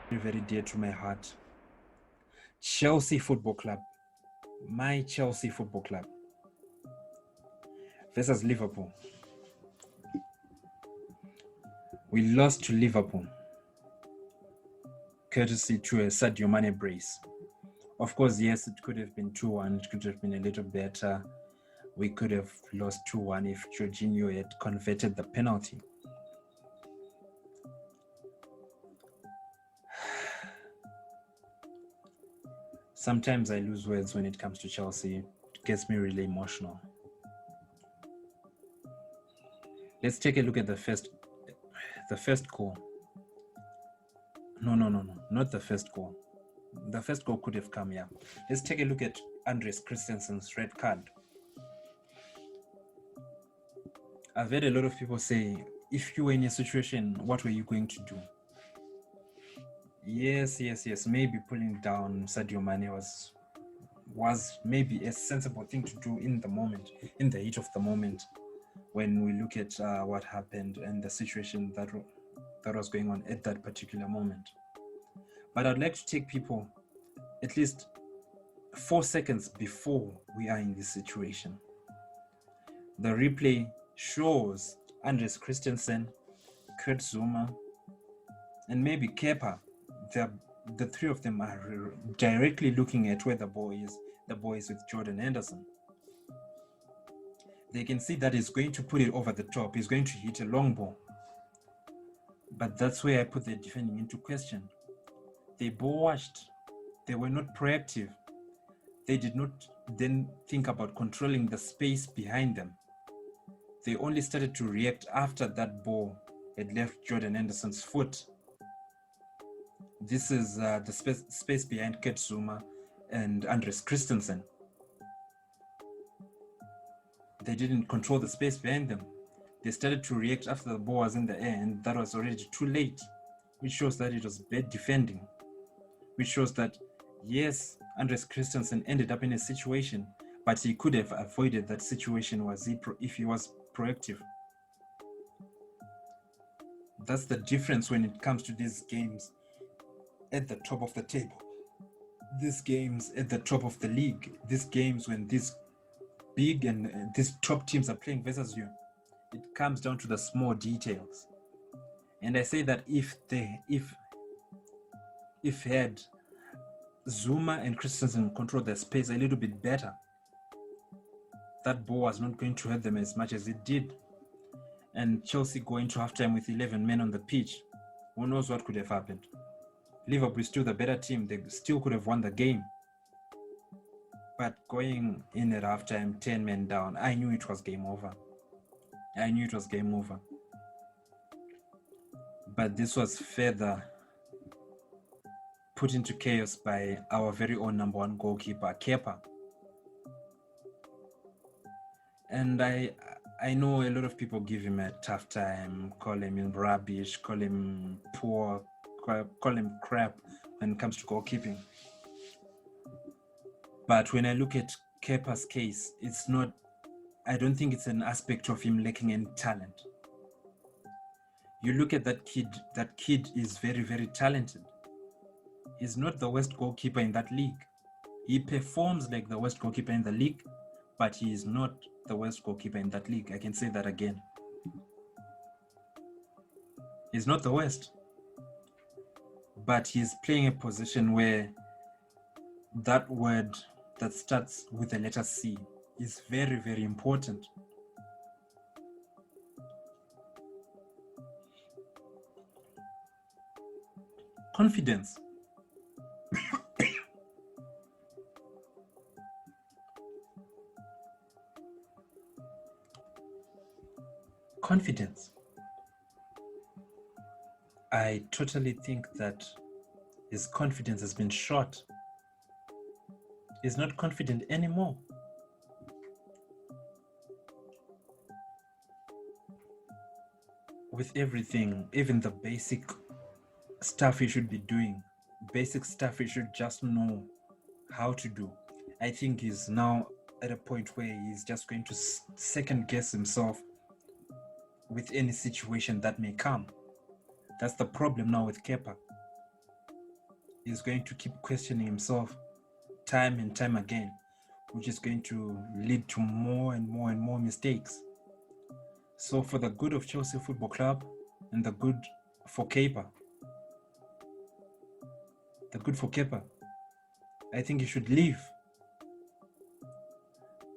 very, very dear to my heart. Chelsea Football Club, my Chelsea Football Club versus Liverpool. We lost to Liverpool, courtesy to a Sadio Mane brace. Of course, yes, it could have been 2-1. It could have been a little better. We could have lost 2-1 if Jorginho had converted the penalty. Sometimes I lose words when it comes to Chelsea. It gets me really emotional. Let's take a look at the first goal. No, not the first goal. The first goal could have come, yeah. Let's take a look at Andres Christensen's red card. I've heard a lot of people say, if you were in a situation, what were you going to do? Yes. Maybe pulling down Sadio Mane was maybe a sensible thing to do in the moment, in the heat of the moment, when we look at what happened and the situation that was going on at that particular moment. But I'd like to take people at least 4 seconds before we are in this situation. The replay shows Andres Christensen, Kurt Zouma, and maybe Kepa. The three of them are directly looking at where the ball is. The ball is with Jordan Henderson. They can see that he's going to put it over the top. He's going to hit a long ball. But that's where I put the defending into question. They ball watched. They were not proactive. They did not then think about controlling the space behind them. They only started to react after that ball had left Jordan Henderson's foot. This is the space behind Kurt Zouma and Andres Christensen. They didn't control the space behind them. They started to react after the ball was in the air, and that was already too late, which shows that it was bad defending, which shows that, yes, Andres Christensen ended up in a situation, but he could have avoided that situation if he was proactive. That's the difference when it comes to these games at the top of the table. These games at the top of the league. These games when these big and these top teams are playing versus you. It comes down to the small details. And I say that if had Zouma and Christensen control their space a little bit better, that ball was not going to hurt them as much as it did. And Chelsea going to halftime with 11 men on the pitch, who knows what could have happened. Liverpool is still the better team. They still could have won the game. But going in at halftime, 10 men down, I knew it was game over. But this was further put into chaos by our very own number one goalkeeper, Kepa. And I know a lot of people give him a tough time, call him rubbish, call him poor, call him crap when it comes to goalkeeping. But when I look at Kepa's case, I don't think it's an aspect of him lacking any talent. You look at that kid is very, very talented. He's not the worst goalkeeper in that league. He performs like the worst goalkeeper in the league, but he is not the worst goalkeeper in that league. I can say that again. He's not the worst. But he's playing a position where that word that starts with the letter C is very, very important. Confidence. Confidence. I totally think that his confidence has been shot. He's not confident anymore. With everything, even the basic stuff he should be doing, basic stuff he should just know how to do. I think he's now at a point where he's just going to second guess himself with any situation that may come. That's the problem now with Kepa. He's going to keep questioning himself time and time again, which is going to lead to more and more and more mistakes. So for the good of Chelsea Football Club and the good for Kepa, I think he should leave.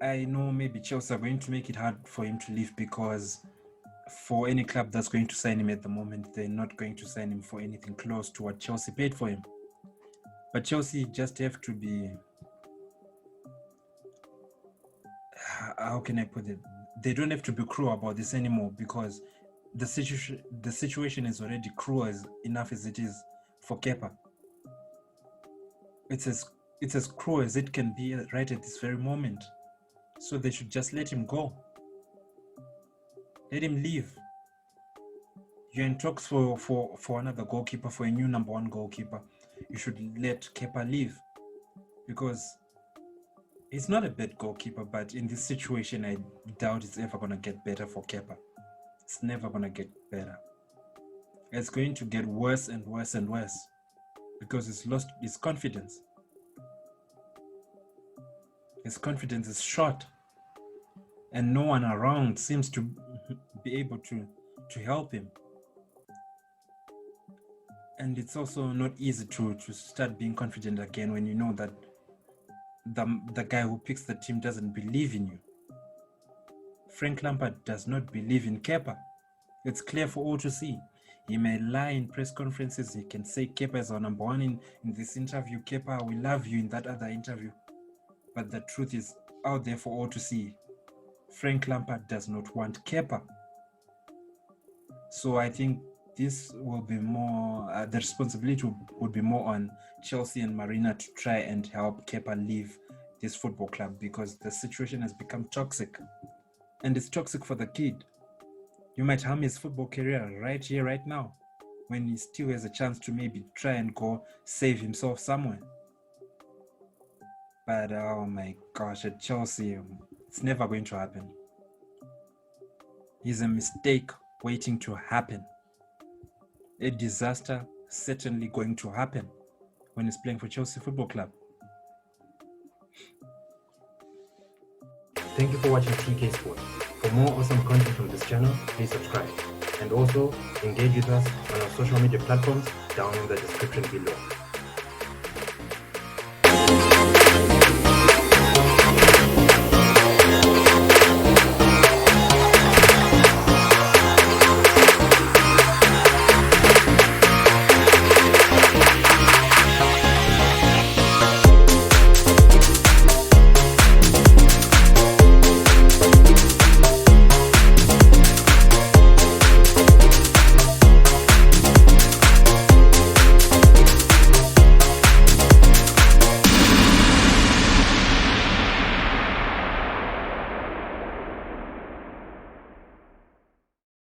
I know maybe Chelsea are going to make it hard for him to leave, because for any club that's going to sign him at the moment, they're not going to sign him for anything close to what Chelsea paid for him. But Chelsea just have to be, how can I put it? They don't have to be cruel about this anymore, because the situation is already cruel enough as it is for Kepa. It's as cruel as it can be right at this very moment. So they should just let him go. Let him leave. You're in talks for another goalkeeper, for a new number one goalkeeper. You should let Kepa leave, because he's not a bad goalkeeper, but in this situation, I doubt it's ever going to get better for Kepa. It's never going to get better. It's going to get worse and worse and worse, because he's lost his confidence. His confidence is shot, and no one around seems to be able to help him. And it's also not easy to start being confident again when you know that the guy who picks the team doesn't believe in you. Frank Lampard does not believe in Kepa. It's clear for all to see. He may lie in press conferences. He can say Kepa is our number one in this interview. Kepa, we love you in that other interview. But the truth is out there for all to see. Frank Lampard does not want Kepa. So I think this will be more, the responsibility would be more on Chelsea and Marina to try and help Kepa leave this football club, because the situation has become toxic. And it's toxic for the kid. You might harm his football career right here, right now, when he still has a chance to maybe try and go save himself somewhere. But oh my gosh, at Chelsea, it's never going to happen. He's a mistake waiting to happen. A disaster certainly going to happen when he's playing for Chelsea Football Club. Thank you for watching TK Sports. For more awesome content from this channel, please subscribe. And also engage with us on our social media platforms down in the description below.